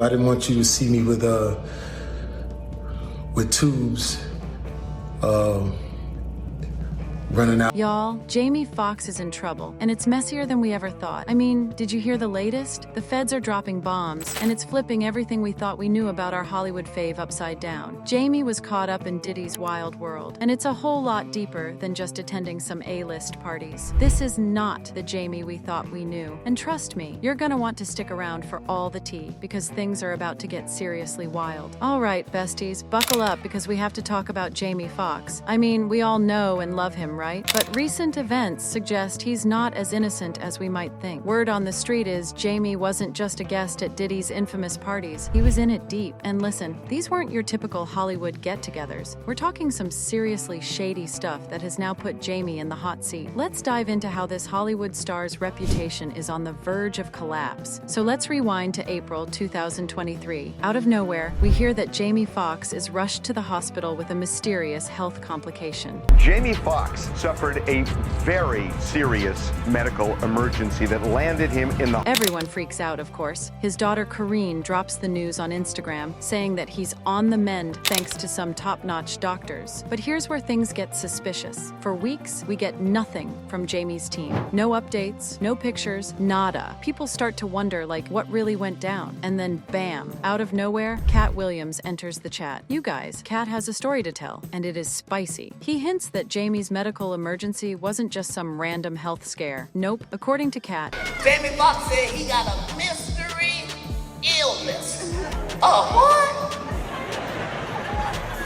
I didn't want you to see me with tubes running out. Y'all, Jamie Foxx is in trouble, and it's messier than we ever thought. I mean, did you hear the latest? The feds are dropping bombs, and it's flipping everything we thought we knew about our Hollywood fave upside down. Jamie was caught up in Diddy's wild world, and it's a whole lot deeper than just attending some A-list parties. This is not the Jamie we thought we knew. And trust me, you're gonna want to stick around for all the tea, because things are about to get seriously wild. All right, besties, buckle up because we have to talk about Jamie Foxx. I mean, we all know and love him, right? But recent events suggest he's not as innocent as we might think. Word on the street is Jamie wasn't just a guest at Diddy's infamous parties. He was in it deep. And listen, these weren't your typical Hollywood get-togethers. We're talking some seriously shady stuff that has now put Jamie in the hot seat. Let's dive into how this Hollywood star's reputation is on the verge of collapse. So let's rewind to April 2023. Out of nowhere, we hear that Jamie Foxx is rushed to the hospital with a mysterious health complication. Jamie Foxx suffered a very serious medical emergency that landed him in the... Everyone freaks out, of course. His daughter Kareen drops the news on Instagram, saying that he's on the mend thanks to some top-notch doctors. But here's where things get suspicious. For weeks, we get nothing from Jamie's team. No updates, no pictures, nada. People start to wonder, like, what really went down? And then bam, out of nowhere, Cat Williams enters the chat. You guys, Cat has a story to tell, and it is spicy. He hints that Jamie's medical emergency wasn't just some random health scare. Nope. According to Cat, Jamie Foxx said he got a mystery illness. A what?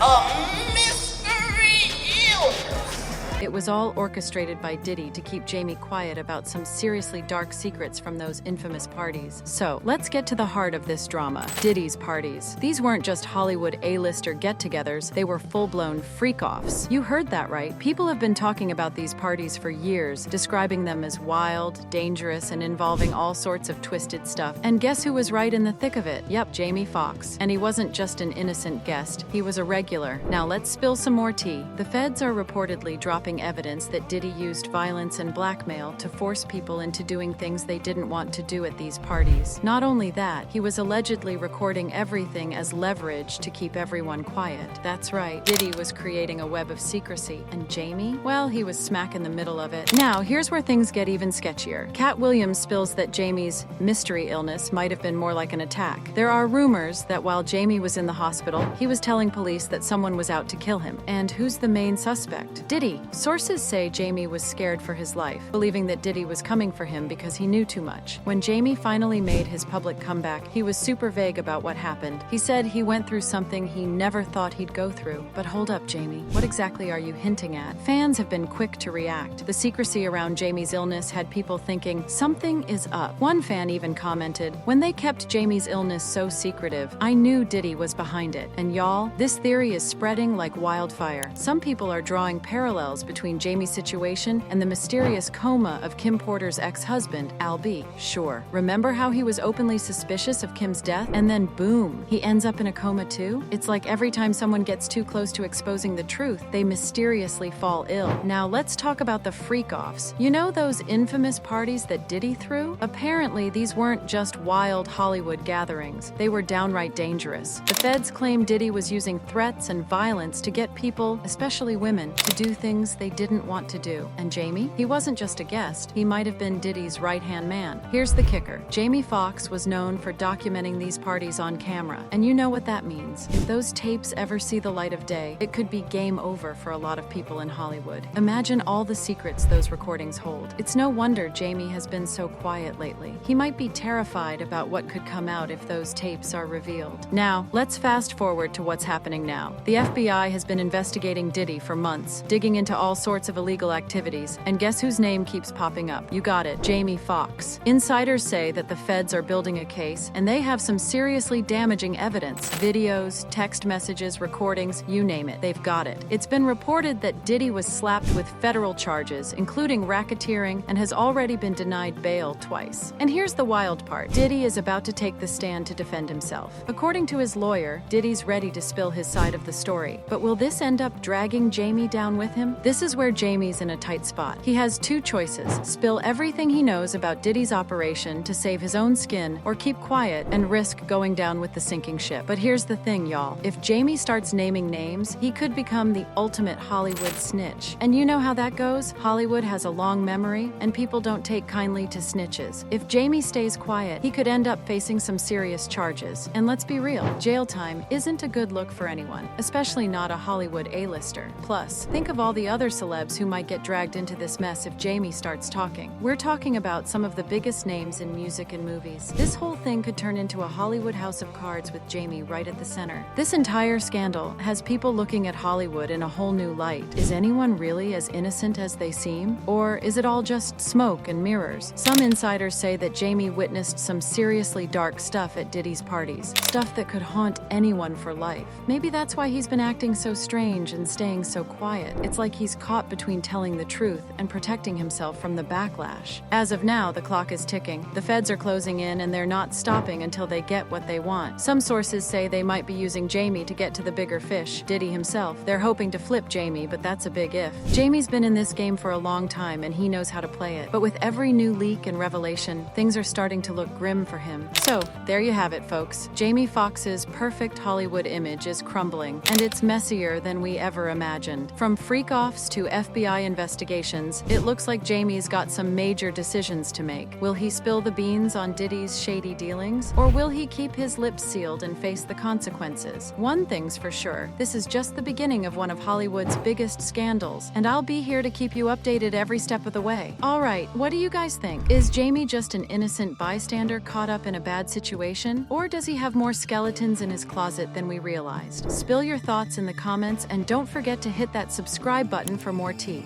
A mystery illness. it was all orchestrated by Diddy to keep Jamie quiet about some seriously dark secrets from those infamous parties. So, let's get to the heart of this drama. Diddy's parties. These weren't just Hollywood A-lister get-togethers, they were full-blown freak-offs. You heard that right. People have been talking about these parties for years, describing them as wild, dangerous, and involving all sorts of twisted stuff. And guess who was right in the thick of it? Yep, Jamie Foxx. And he wasn't just an innocent guest, he was a regular. Now let's spill some more tea. The feds are reportedly dropping evidence that Diddy used violence and blackmail to force people into doing things they didn't want to do at these parties. Not only that, he was allegedly recording everything as leverage to keep everyone quiet. That's right, Diddy was creating a web of secrecy. And Jamie? Well, he was smack in the middle of it. Now, here's where things get even sketchier. Cat Williams spills that Jamie's mystery illness might have been more like an attack. There are rumors that while Jamie was in the hospital, he was telling police that someone was out to kill him. And who's the main suspect? Diddy. Sources say Jamie was scared for his life, believing that Diddy was coming for him because he knew too much. When Jamie finally made his public comeback, he was super vague about what happened. He said he went through something he never thought he'd go through. But hold up, Jamie. What exactly are you hinting at? Fans have been quick to react. The secrecy around Jamie's illness had people thinking something is up. One fan even commented, "When they kept Jamie's illness so secretive, I knew Diddy was behind it." And y'all, this theory is spreading like wildfire. Some people are drawing parallels between Jamie's situation and the mysterious coma of Kim Porter's ex-husband, Al B. Sure, remember how he was openly suspicious of Kim's death? And then boom, he ends up in a coma too? It's like every time someone gets too close to exposing the truth, they mysteriously fall ill. Now let's talk about the freak-offs. You know those infamous parties that Diddy threw? Apparently, these weren't just wild Hollywood gatherings. They were downright dangerous. The feds claim Diddy was using threats and violence to get people, especially women, to do things they didn't want to do. And Jamie? He wasn't just a guest. He might have been Diddy's right-hand man. Here's the kicker. Jamie Foxx was known for documenting these parties on camera. And you know what that means. If those tapes ever see the light of day, it could be game over for a lot of people in Hollywood. Imagine all the secrets those recordings hold. It's no wonder Jamie has been so quiet lately. He might be terrified about what could come out if those tapes are revealed. Now, let's fast forward to what's happening now. The FBI has been investigating Diddy for months, digging into all sorts of illegal activities. And guess whose name keeps popping up? You got it, Jamie Foxx. Insiders say that the feds are building a case, and they have some seriously damaging evidence. Videos, text messages, recordings, you name it, they've got it. It's been reported that Diddy was slapped with federal charges, including racketeering, and has already been denied bail twice. And here's the wild part. Diddy is about to take the stand to defend himself. According to his lawyer, Diddy's ready to spill his side of the story. But will this end up dragging Jamie down with him? This is Here's where Jamie's in a tight spot. He has two choices: spill everything he knows about Diddy's operation to save his own skin, or keep quiet and risk going down with the sinking ship. But here's the thing, y'all. If Jamie starts naming names, he could become the ultimate Hollywood snitch. And you know how that goes? Hollywood has a long memory, and people don't take kindly to snitches. If Jamie stays quiet, he could end up facing some serious charges. And let's be real, jail time isn't a good look for anyone, especially not a Hollywood A-lister. Plus, think of all the other celebs who might get dragged into this mess if Jamie starts talking. We're talking about some of the biggest names in music and movies. This whole thing could turn into a Hollywood house of cards with Jamie right at the center. This entire scandal has people looking at Hollywood in a whole new light. Is anyone really as innocent as they seem? Or is it all just smoke and mirrors? Some insiders say that Jamie witnessed some seriously dark stuff at Diddy's parties, stuff that could haunt anyone for life. Maybe that's why he's been acting so strange and staying so quiet. It's like he's caught between telling the truth and protecting himself from the backlash. As of now, the clock is ticking. The feds are closing in, and they're not stopping until they get what they want. Some sources say they might be using Jamie to get to the bigger fish, Diddy himself. They're hoping to flip Jamie, but that's a big if. Jamie's been in this game for a long time, and he knows how to play it. But with every new leak and revelation, things are starting to look grim for him. So, there you have it, folks. Jamie Foxx's perfect Hollywood image is crumbling, and it's messier than we ever imagined. From Fr3ak0ffs to FBI investigations, it looks like Jamie's got some major decisions to make. Will he spill the beans on Diddy's shady dealings? Or will he keep his lips sealed and face the consequences? One thing's for sure, this is just the beginning of one of Hollywood's biggest scandals, and I'll be here to keep you updated every step of the way. Alright, what do you guys think? Is Jamie just an innocent bystander caught up in a bad situation? Or does he have more skeletons in his closet than we realized? Spill your thoughts in the comments, and don't forget to hit that subscribe button for more tea.